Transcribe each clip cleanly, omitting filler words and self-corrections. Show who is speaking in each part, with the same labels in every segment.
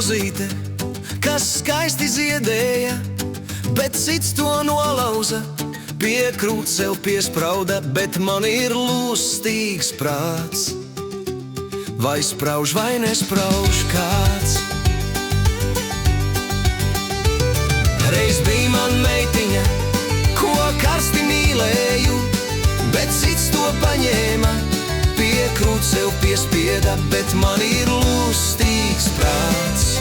Speaker 1: rozīte, kas skaisti ziedēja, bet cits to nolauza, pie krūts sev piesprauda, bet man ir lustīgs prāts. Vai sprauž vai nesprauž kāds? Reiz bija man meitiņa, ko karsti mīlēju, bet cits to paņēma, pie krūts sev piespieda, bet man ir lustīgs prāts.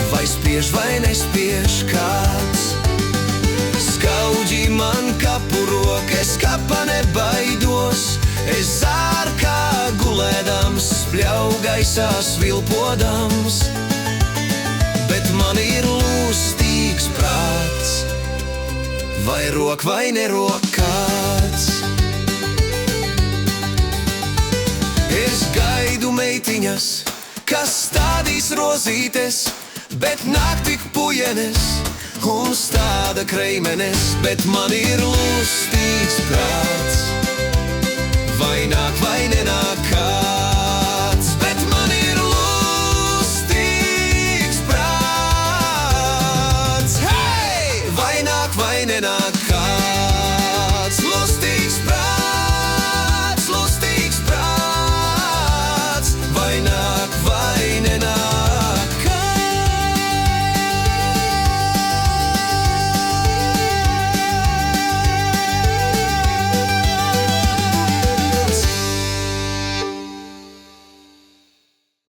Speaker 1: Vai spiež vai nespiež kāds? Skaudži man kapu rokas, kapa nebaidos, es zārkā gulēdams, spļauj gaisā svilpodams, bet man ir lustīgs prāts. Vai rok vai nerok kāds? Es gaidu meitiņas, kas stādīs rozītes, bet nāk tik pujenes un stāda kreimenes, bet man ir lustīgs prāts. Vai nāk vai nenāk kāds?